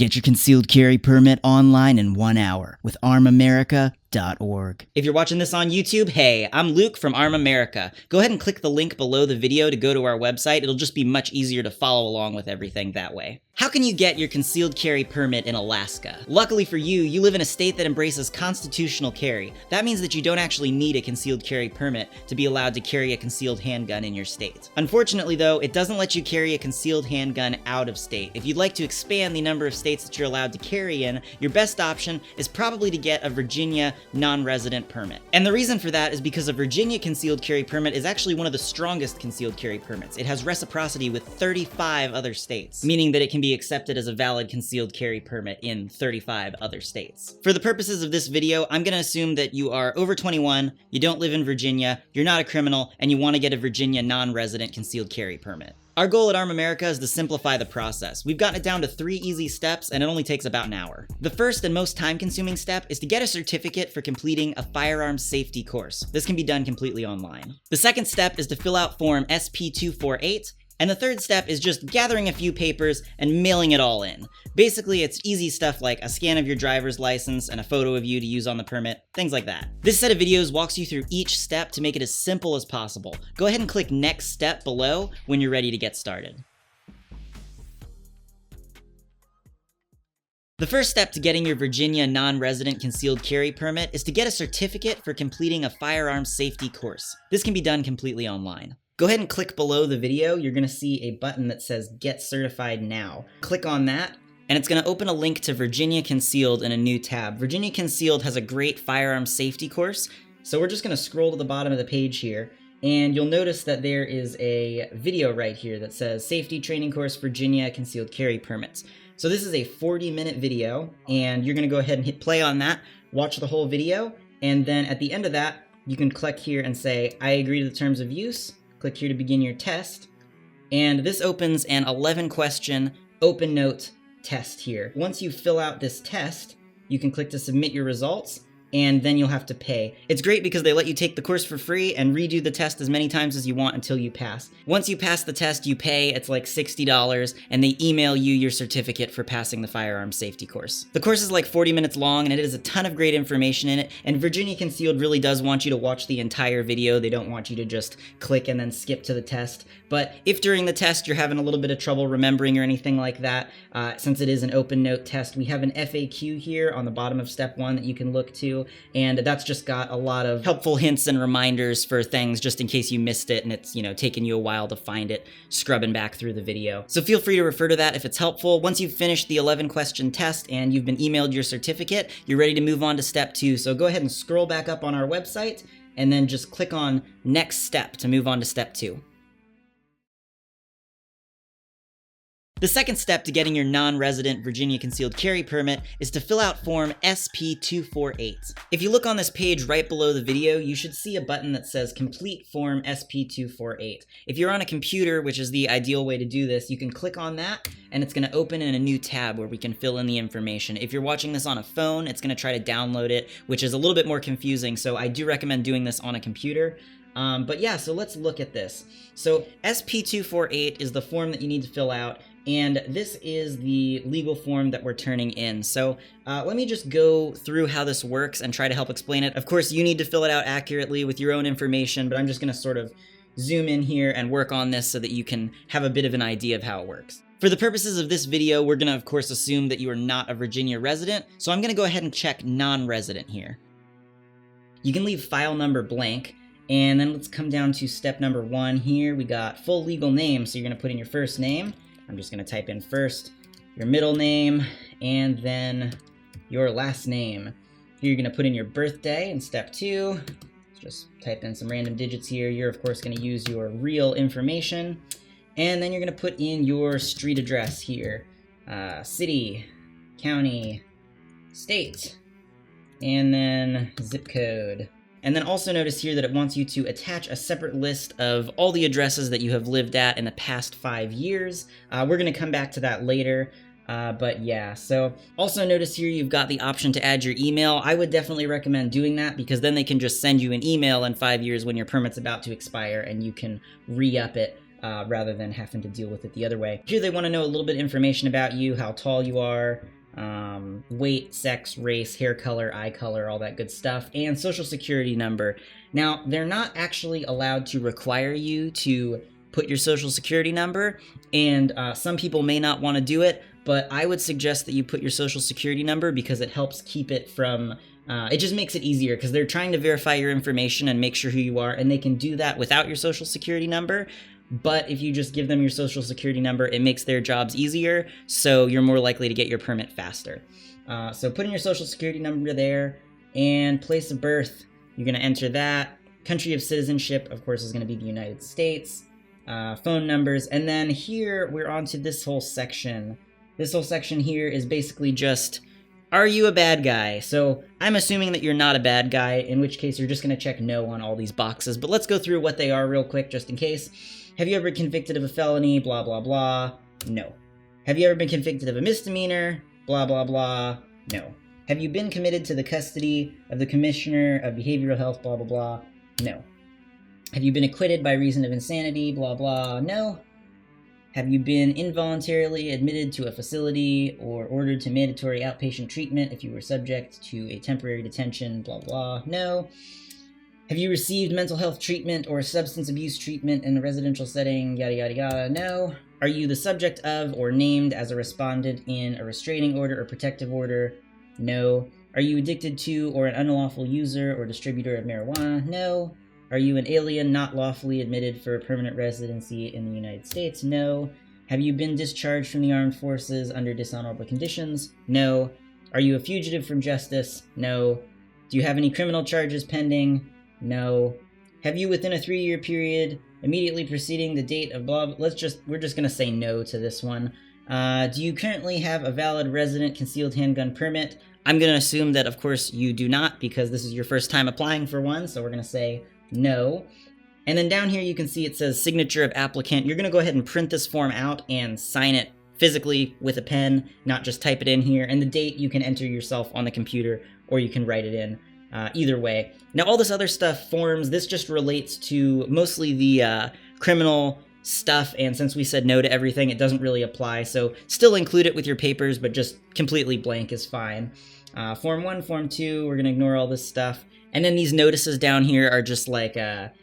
Get your concealed carry permit online in 1 hour with armamerica.org. If you're watching this on YouTube, hey, I'm Luke from Arm America. Go ahead and click the link below the video to go to our website. It'll just be much easier to follow along with everything that way. How can you get your concealed carry permit in Alaska? Luckily for you, you live in a state that embraces constitutional carry. That means that you don't actually need a concealed carry permit to be allowed to carry a concealed handgun in your state. Unfortunately though, it doesn't let you carry a concealed handgun out of state. If you'd like to expand the number of states that you're allowed to carry in, your best option is probably to get a Virginia non-resident permit. And the reason for that is because a Virginia concealed carry permit is actually one of the strongest concealed carry permits. It has reciprocity with 35 other states, meaning that it can be accepted as a valid concealed carry permit in 35 other states. For the purposes of this video, I'm going to assume that you are over 21, you don't live in Virginia, you're not a criminal, and you want to get a Virginia non-resident concealed carry permit. Our goal at Arm America is to simplify the process. We've gotten it down to 3 easy steps, and it only takes about an hour. The first and most time-consuming step is to get a certificate for completing a firearm safety course. This can be done completely online. The second step is to fill out Form SP248, and the third step is just gathering a few papers and mailing it all in. Basically, it's easy stuff like a scan of your driver's license and a photo of you to use on the permit, things like that. This set of videos walks you through each step to make it as simple as possible. Go ahead and click next step below when you're ready to get started. The first step to getting your Virginia non-resident concealed carry permit is to get a certificate for completing a firearm safety course. This can be done completely online. Go ahead and click below the video. You're going to see a button that says Get Certified Now. Click on that, and it's going to open a link to Virginia Concealed in a new tab. Virginia Concealed has a great firearm safety course, so we're just going to scroll to the bottom of the page here, and you'll notice that there is a video right here that says Safety Training Course Virginia Concealed Carry Permits. So this is a 40-minute video, and you're going to go ahead and hit play on that, watch the whole video, and then at the end of that, you can click here and say, I agree to the terms of use. Click here to begin your test, and this opens an 11-question open note test here. Once you fill out this test, you can click to submit your results, and then you'll have to pay. It's great because they let you take the course for free and redo the test as many times as you want until you pass. Once you pass the test, you pay. It's like $60, and they email you your certificate for passing the firearm safety course. The course is like 40 minutes long, and it has a ton of great information in it, and Virginia Concealed really does want you to watch the entire video. They don't want you to just click and then skip to the test. But if during the test you're having a little bit of trouble remembering or anything like that, since it is an open note test, we have an FAQ here on the bottom of step 1 that you can look to, and that's just got a lot of helpful hints and reminders for things just in case you missed it and it's, taken you a while to find it, scrubbing back through the video. So feel free to refer to that if it's helpful. Once you've finished the 11-question test and you've been emailed your certificate, you're ready to move on to step 2. So go ahead and scroll back up on our website and then just click on next step to move on to step 2. The second step to getting your non-resident Virginia concealed carry permit is to fill out Form SP248. If you look on this page right below the video, you should see a button that says Complete Form SP248. If you're on a computer, which is the ideal way to do this, you can click on that, and it's going to open in a new tab where we can fill in the information. If you're watching this on a phone, it's going to try to download it, which is a little bit more confusing, so I do recommend doing this on a computer. But yeah, so let's look at this. So SP248 is the form that you need to fill out, and this is the legal form that we're turning in. So let me just go through how this works and try to help explain it. Of course, you need to fill it out accurately with your own information, but I'm just going to sort of zoom in here and work on this so that you can have a bit of an idea of how it works. For the purposes of this video, we're going to, of course, assume that you are not a Virginia resident, so I'm going to go ahead and check non-resident here. You can leave file number blank, and then let's come down to step number 1 here. We got full legal name, so you're going to put in your first name. I'm just going to type in first your middle name and then your last name. Here you're going to put in your birthday in step 2. Let's just type in some random digits here. You're of course going to use your real information. And then you're going to put in your street address here. City, county, state, and then zip code. And then also notice here that it wants you to attach a separate list of all the addresses that you have lived at in the past 5 years. We're going to come back to that later. But yeah, so also notice here you've got the option to add your email. I would definitely recommend doing that because then they can just send you an email in 5 years when your permit's about to expire and you can re-up it rather than having to deal with it the other way. Here they want to know a little bit of information about you, how tall you are, weight, sex, race, hair color, eye color, all that good stuff, and social security number. Now, they're not actually allowed to require you to put your social security number, and some people may not want to do it, but I would suggest that you put your social security number because it helps keep it from, it just makes it easier because they're trying to verify your information and make sure who you are, and they can do that without your social security number. But if you just give them your social security number, it makes their jobs easier, so you're more likely to get your permit faster. So put in your social security number there, and place of birth, you're going to enter that. Country of citizenship, of course, is going to be the United States. Phone numbers, and then here we're on to this whole section. This whole section here is basically just, are you a bad guy? So I'm assuming that you're not a bad guy, in which case you're just going to check no on all these boxes, but let's go through what they are real quick just in case. Have you ever been convicted of a felony? Blah, blah, blah. No. Have you ever been convicted of a misdemeanor? Blah, blah, blah. No. Have you been committed to the custody of the Commissioner of Behavioral Health? Blah, blah, blah. No. Have you been acquitted by reason of insanity? Blah, blah. No. Have you been involuntarily admitted to a facility or ordered to mandatory outpatient treatment if you were subject to a temporary detention? Blah, blah. No. Have you received mental health treatment or substance abuse treatment in a residential setting? Yada, yada, yada. No. Are you the subject of or named as a respondent in a restraining order or protective order? No. Are you addicted to or an unlawful user or distributor of marijuana? No. Are you an alien not lawfully admitted for permanent residency in the United States? No. Have you been discharged from the armed forces under dishonorable conditions? No. Are you a fugitive from justice? No. Do you have any criminal charges pending? No. Have you, within a 3-year period, immediately preceding the date of blah, we're just going to say no to this one. Do you currently have a valid resident concealed handgun permit? I'm going to assume that, of course, you do not, because this is your first time applying for one, so we're going to say no. And then down here you can see it says signature of applicant. You're going to go ahead and print this form out and sign it physically with a pen, not just type it in here. And the date you can enter yourself on the computer, or you can write it in. Either way. Now, all this other stuff, forms, this just relates to mostly the criminal stuff, and since we said no to everything, it doesn't really apply, so still include it with your papers, but just completely blank is fine. Form 1, Form 2, we're going to ignore all this stuff. And then these notices down here are just like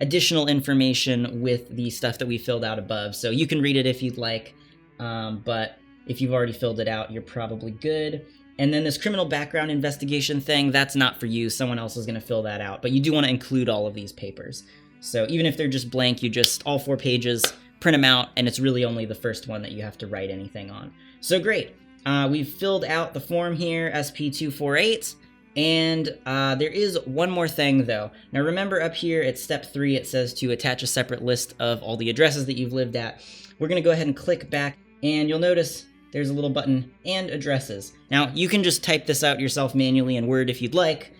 additional information with the stuff that we filled out above, so you can read it if you'd like, but if you've already filled it out, you're probably good. And then this criminal background investigation thing, that's not for you. Someone else is going to fill that out. But you do want to include all of these papers. So even if they're just blank, you just, all 4 pages, print them out, and it's really only the first one that you have to write anything on. So great. We've filled out the form here, SP248. And there is one more thing, though. Now remember up here at step 3, it says to attach a separate list of all the addresses that you've lived at. We're going to go ahead and click back, and you'll notice there's a little button, and addresses. Now, you can just type this out yourself manually in Word if you'd like,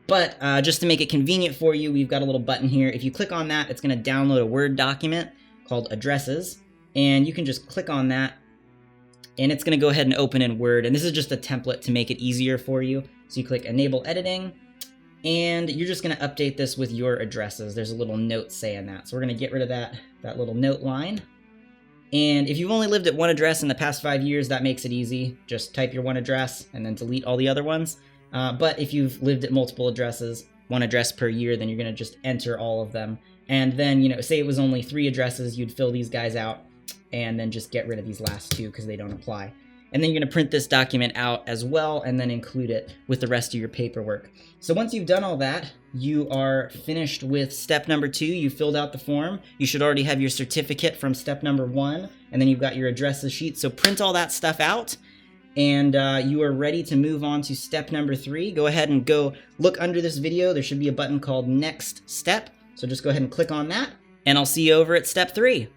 but just to make it convenient for you, we've got a little button here. If you click on that, it's going to download a Word document called addresses, and you can just click on that, and it's going to go ahead and open in Word, and this is just a template to make it easier for you. So you click Enable Editing, and you're just going to update this with your addresses. There's a little note saying that, so we're going to get rid of that little note line. And if you've only lived at one address in the past 5 years, that makes it easy. Just type your one address and then delete all the other ones. But if you've lived at multiple addresses, one address per year, then you're going to just enter all of them. And then, say it was only 3 addresses, you'd fill these guys out and then just get rid of these last 2 because they don't apply. And then you're going to print this document out as well and then include it with the rest of your paperwork. So once you've done all that, you are finished with step number 2. You filled out the form. You should already have your certificate from step number 1, and then you've got your addresses sheet. So print all that stuff out, and you are ready to move on to step number 3. Go ahead and go look under this video. There should be a button called Next Step. So just go ahead and click on that, and I'll see you over at step 3.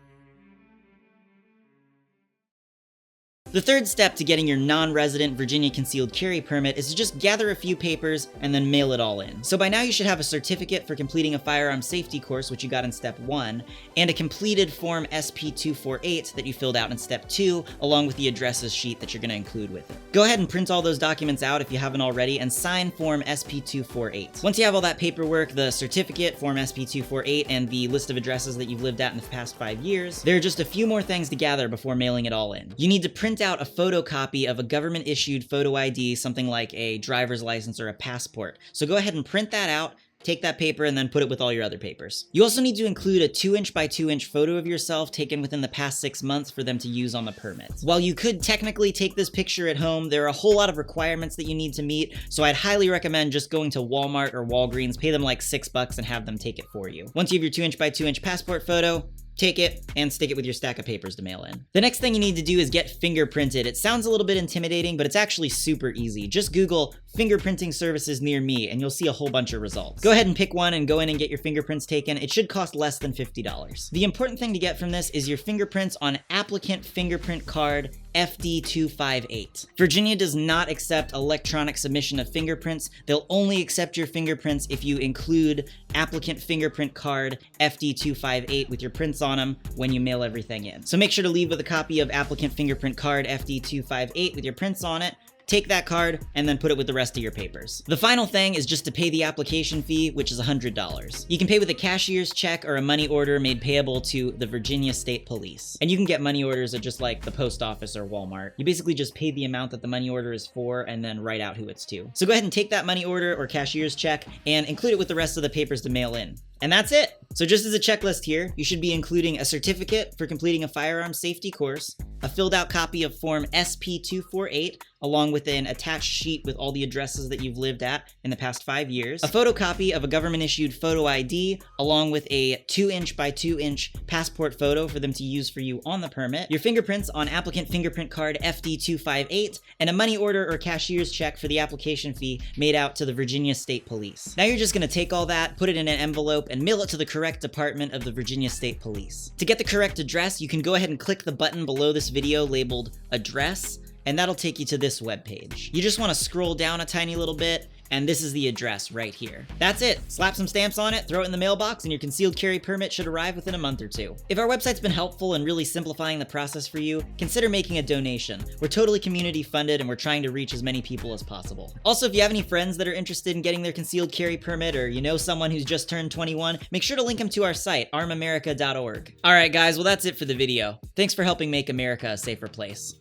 The third step to getting your non-resident Virginia concealed carry permit is to just gather a few papers and then mail it all in. So by now you should have a certificate for completing a firearm safety course, which you got in step 1, and a completed form SP248 that you filled out in step 2, along with the addresses sheet that you're going to include with it. Go ahead and print all those documents out if you haven't already and sign form SP248. Once you have all that paperwork, the certificate, form SP248, and the list of addresses that you've lived at in the past 5 years, there are just a few more things to gather before mailing it all in. You need to print out a photocopy of a government-issued photo ID, something like a driver's license or a passport. So go ahead and print that out, take that paper, and then put it with all your other papers. You also need to include a 2" by 2" photo of yourself taken within the past 6 months for them to use on the permit. While you could technically take this picture at home, there are a whole lot of requirements that you need to meet, so I'd highly recommend just going to Walmart or Walgreens, pay them like $6 and have them take it for you. Once you have your 2" by 2" passport photo, take it and stick it with your stack of papers to mail in. The next thing you need to do is get fingerprinted. It sounds a little bit intimidating, but it's actually super easy. Just Google fingerprinting services near me and you'll see a whole bunch of results. Go ahead and pick one and go in and get your fingerprints taken. It should cost less than $50. The important thing to get from this is your fingerprints on applicant fingerprint card FD258. Virginia does not accept electronic submission of fingerprints. They'll only accept your fingerprints if you include applicant fingerprint card FD258 with your prints on them when you mail everything in. So make sure to leave with a copy of applicant fingerprint card FD258 with your prints on it. Take that card and then put it with the rest of your papers. The final thing is just to pay the application fee, which is $100. You can pay with a cashier's check or a money order made payable to the Virginia State Police. And you can get money orders at just like the post office or Walmart. You basically just pay the amount that the money order is for and then write out who it's to. So go ahead and take that money order or cashier's check and include it with the rest of the papers to mail in. And that's it. So just as a checklist here, you should be including a certificate for completing a firearm safety course, a filled out copy of form SP248, along with an attached sheet with all the addresses that you've lived at in the past 5 years, a photocopy of a government-issued photo ID, along with a 2" by 2" passport photo for them to use for you on the permit, your fingerprints on applicant fingerprint card FD258, and a money order or cashier's check for the application fee made out to the Virginia State Police. Now you're just going to take all that, put it in an envelope, and mail it to the correct department of the Virginia State Police. To get the correct address, you can go ahead and click the button below this video labeled Address, and that'll take you to this webpage. You just want to scroll down a tiny little bit, and this is the address right here. That's it. Slap some stamps on it, throw it in the mailbox, and your concealed carry permit should arrive within a month or 2. If our website's been helpful in really simplifying the process for you, consider making a donation. We're totally community funded, and we're trying to reach as many people as possible. Also, if you have any friends that are interested in getting their concealed carry permit, or you know someone who's just turned 21, make sure to link them to our site, armamerica.org. Alright guys, well that's it for the video. Thanks for helping make America a safer place.